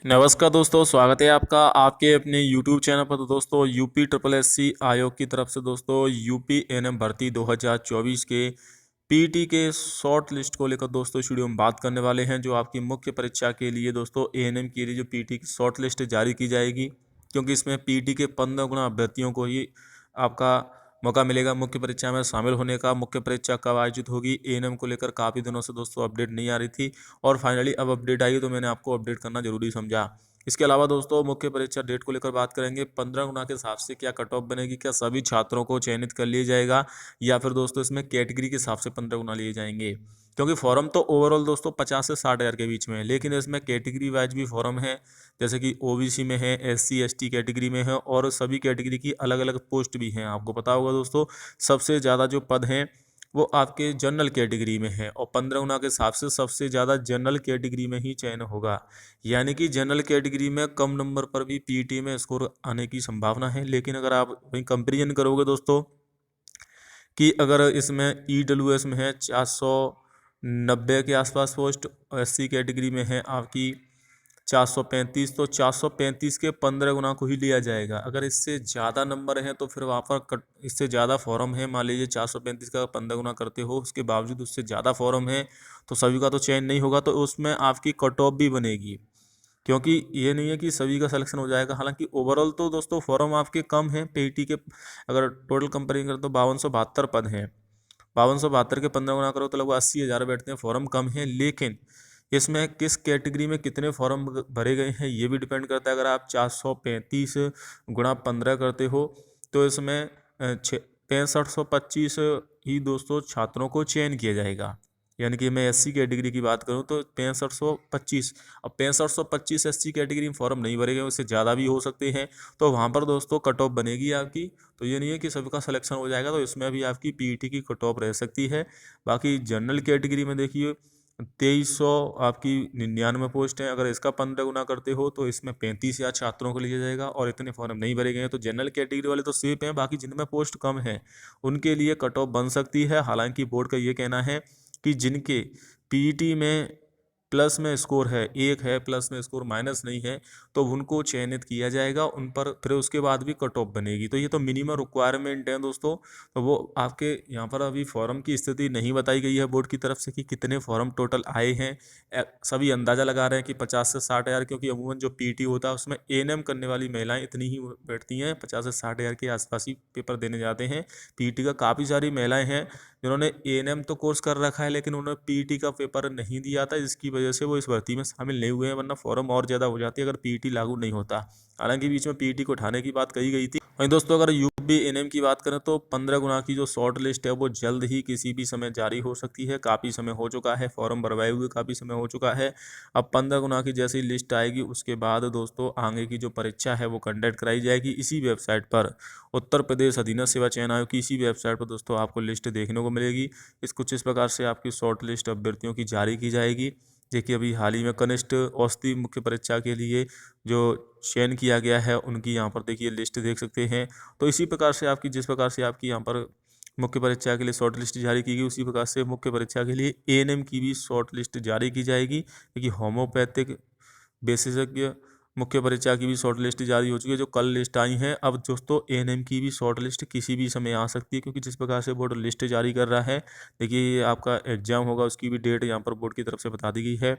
नमस्कार दोस्तों, स्वागत है आपका आपके अपने YouTube चैनल पर। तो दोस्तों यूपी ट्रिपल एससी आयोग की तरफ से दोस्तों यूपी एएनएम भर्ती 2024 के पीटी के शॉर्ट लिस्ट को लेकर दोस्तों इस वीडियो में बात करने वाले हैं। जो आपकी मुख्य परीक्षा के लिए दोस्तों एएनएम के लिए जो पीटी की शॉर्ट लिस्ट जारी की जाएगी, क्योंकि इसमें पीटी के 15 गुना अभ्यर्थियों को ही आपका मौका मिलेगा मुख्य परीक्षा में शामिल होने का। मुख्य परीक्षा कब आयोजित होगी, एएनएम को लेकर काफ़ी दिनों से दोस्तों अपडेट नहीं आ रही थी और फाइनली अब अपडेट आई, तो मैंने आपको अपडेट करना जरूरी समझा। इसके अलावा दोस्तों मुख्य परीक्षा डेट को लेकर बात करेंगे। 15 गुना के हिसाब से क्या कट ऑफ बनेगी, क्या सभी छात्रों को चयनित कर लिया जाएगा या फिर दोस्तों इसमें कैटेगरी के हिसाब से 15 गुना लिए जाएंगे। क्योंकि फॉर्म तो ओवरऑल दोस्तों 50 से 60 हज़ार के बीच में है, लेकिन इसमें कैटेगरी वाइज भी फॉर्म है। जैसे कि ओबीसी में है, एससी एसटी कैटेगरी में है और सभी कैटेगरी की अलग अलग पोस्ट भी हैं। आपको पता होगा दोस्तों, सबसे ज़्यादा जो पद हैं वो आपके जनरल कैटेगरी में है और 15 गुना के हिसाब से सबसे ज़्यादा जनरल कैटेगरी में ही चयन होगा। यानी कि जनरल कैटेगरी में कम नंबर पर भी पीटी में स्कोर आने की संभावना है। लेकिन अगर आप वहीं कंपेरिजन करोगे दोस्तों कि अगर इसमें ईडब्ल्यूएस में है 490 के आसपास पोस्ट, एससी कैटेगरी में है आपकी 435, तो 435 के 15 गुना को ही लिया जाएगा। अगर इससे ज़्यादा नंबर हैं तो फिर वहाँ पर इससे ज़्यादा फॉर्म है, मान लीजिए 435 का 15 गुना करते हो, उसके बावजूद उससे ज़्यादा फॉर्म है तो सभी का तो चयन नहीं होगा, तो उसमें आपकी कट ऑफ भी बनेगी। क्योंकि ये नहीं है कि सभी का सिलेक्शन हो जाएगा। हालांकि ओवरऑल तो दोस्तों फॉर्म आपके कम हैं पीटी के, अगर टोटल कंपेयरिंग करें तो 5272 पद हैं। 5272 के 15 गुना करो तो लगभग 80,000 बैठते हैं। फॉर्म कम है, लेकिन इसमें किस कैटेगरी में कितने फॉर्म भरे गए हैं ये भी डिपेंड करता है। अगर आप 435 गुणा 15 करते हो तो इसमें 6525 ही दोस्तों छात्रों को चयन किया जाएगा। यानी कि मैं एससी कैटेगरी की बात करूं तो 6525। अब 6525 एससी कैटेगरी में फॉर्म नहीं भरे गए, उससे ज़्यादा भी हो सकते हैं, तो वहाँ पर दोस्तों कट ऑफ बनेगी आपकी। तो ये नहीं है कि सबका सिलेक्शन हो जाएगा, तो इसमें भी आपकी पीईटी की कट ऑफ रह सकती है। बाकी जनरल कैटेगरी में देखिए 2300 आपकी 99 पोस्ट हैं। अगर इसका 15 गुना करते हो तो इसमें 35,000 छात्रों को लिया जाएगा और इतने फॉर्म नहीं भरे गए हैं। तो जनरल कैटेगरी वाले तो सेफ हैं, बाकी जिनमें पोस्ट कम है उनके लिए कट ऑफ बन सकती है। हालांकि बोर्ड का ये कहना है कि जिनके पीईटी में प्लस में स्कोर है, एक है प्लस में स्कोर, माइनस नहीं है, तो उनको चयनित किया जाएगा। उन पर फिर उसके बाद भी कट ऑफ बनेगी। तो ये तो मिनिमम रिक्वायरमेंट है दोस्तों। तो वो आपके यहाँ पर अभी फॉर्म की स्थिति नहीं बताई गई है बोर्ड की तरफ से कि कितने फॉर्म टोटल आए हैं। सभी अंदाज़ा लगा रहे हैं कि 50 से 60 हज़ार, क्योंकि अमूमन जो पीटी होता है उसमें एएनएम करने वाली महिलाएं इतनी ही बैठती हैं। 50 से 60 हज़ार के आसपास ही पेपर देने जाते हैं। पीटी का काफ़ी सारी महिलाएं हैं जिन्होंने एएनएम तो कोर्स कर रखा है, लेकिन उन्होंने पीटी का पेपर नहीं दिया था, जिसकी वजह से वो इस भर्ती में शामिल नहीं हुए हैं। वरना फॉर्म और ज़्यादा हो जाती अगर पीटी लागू नहीं होता। हालांकि बीच में पीटी को उठाने की बात कही गई थी। वहीं दोस्तों अगर यूपी एएनएम की बात करें तो 15 गुना की जो शॉर्ट लिस्ट है वो जल्द ही किसी भी समय जारी हो सकती है। काफ़ी समय हो चुका है, फॉर्म भरवाए हुए काफ़ी समय हो चुका है। अब 15 गुना की जैसी लिस्ट आएगी उसके बाद दोस्तों आगे की जो परीक्षा है वो कंडक्ट कराई जाएगी इसी वेबसाइट पर। उत्तर प्रदेश अधीनस्थ सेवा चयन आयोग की इसी वेबसाइट पर दोस्तों आपको लिस्ट देखने को मिलेगी। कुछ इस प्रकार से आपकी शॉर्ट लिस्ट अभ्यर्थियों की जारी की जाएगी। देखिए अभी हाल ही में कनिष्ठ औषधि मुख्य परीक्षा के लिए जो चयन किया गया है उनकी यहाँ पर देखिए लिस्ट देख सकते हैं। तो इसी प्रकार से आपकी, जिस प्रकार से आपकी यहाँ पर मुख्य परीक्षा के लिए शॉर्ट लिस्ट जारी की गई, उसी प्रकार से मुख्य परीक्षा के लिए एएनएम की भी शॉर्ट लिस्ट जारी की जाएगी। क्योंकि होम्योपैथिक विशेषज्ञ मुख्य परीक्षा की भी शॉर्ट लिस्ट जारी हो चुकी है, जो कल लिस्ट आई है। अब दोस्तों एएनएम की भी शॉर्ट लिस्ट किसी भी समय आ सकती है, क्योंकि जिस प्रकार से बोर्ड लिस्ट जारी कर रहा है, देखिए ये आपका एग्जाम होगा उसकी भी डेट यहाँ पर बोर्ड की तरफ से बता दी गई है।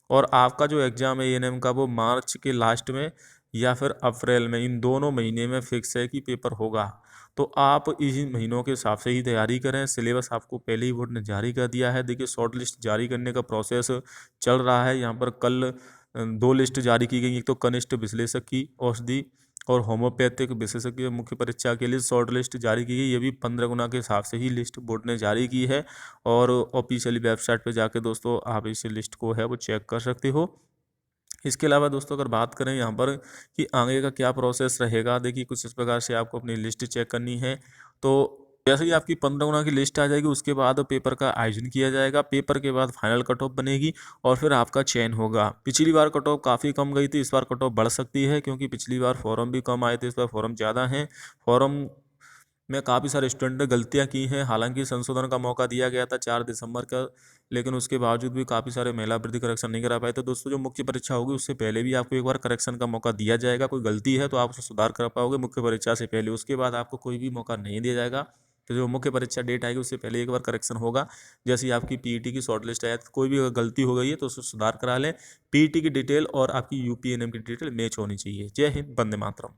और आपका जो एग्ज़ाम है एएनएम का वो मार्च के लास्ट में या फिर अप्रैल में, इन दोनों महीने में फिक्स है कि पेपर होगा। तो आप इस महीनों के हिसाब से ही तैयारी करें। सिलेबस आपको पहले ही बोर्ड ने जारी कर दिया है। देखिए शॉर्ट लिस्ट जारी करने का प्रोसेस चल रहा है। यहाँ पर कल 2 लिस्ट जारी की गई, एक तो कनिष्ठ विश्लेषक की औषधि और होम्योपैथिक विशेषज्ञ मुख्य परीक्षा के लिए शॉर्ट लिस्ट जारी की गई। ये भी 15 गुना के हिसाब से ही लिस्ट बोर्ड ने जारी की है और ऑफिशियली वेबसाइट पर जाके दोस्तों आप इस लिस्ट को है वो चेक कर सकते हो। इसके अलावा दोस्तों अगर बात करें यहाँ पर कि आगे का क्या प्रोसेस रहेगा, देखिए कुछ इस प्रकार से आपको अपनी लिस्ट चेक करनी है। तो जैसे ही आपकी 15 गुना की लिस्ट आ जाएगी उसके बाद पेपर का आयोजन किया जाएगा। पेपर के बाद फाइनल कट ऑफ बनेगी और फिर आपका चयन होगा। पिछली बार कट ऑफ काफ़ी कम गई थी, इस बार कट ऑफ बढ़ सकती है, क्योंकि पिछली बार फॉर्म भी कम आए थे, इस बार फॉर्म ज़्यादा हैं। फॉर्म में काफ़ी सारे स्टूडेंट ने गलतियां की हैं। हालांकि संशोधन का मौका दिया गया था 4 दिसंबर का, लेकिन उसके बावजूद भी काफ़ी सारे महिला अभ्यर्थी करेक्शन नहीं करा पाए। तो दोस्तों जो मुख्य परीक्षा होगी उससे पहले भी आपको एक बार करेक्शन का मौका दिया जाएगा। कोई गलती है तो आप उसे सुधार कर पाओगे मुख्य परीक्षा से पहले, उसके बाद आपको कोई भी मौका नहीं दिया जाएगा। तो जो मुख्य परीक्षा डेट आएगी उससे पहले एक बार करेक्शन होगा। जैसे ही आपकी पीईटी की शॉर्ट लिस्ट आया, कोई भी अगर गलती हो गई है तो उसे सुधार करा लें। पीईटी की डिटेल और आपकी यूपीएनएम की डिटेल मैच होनी चाहिए। जय हिंद, वंदे मातरम।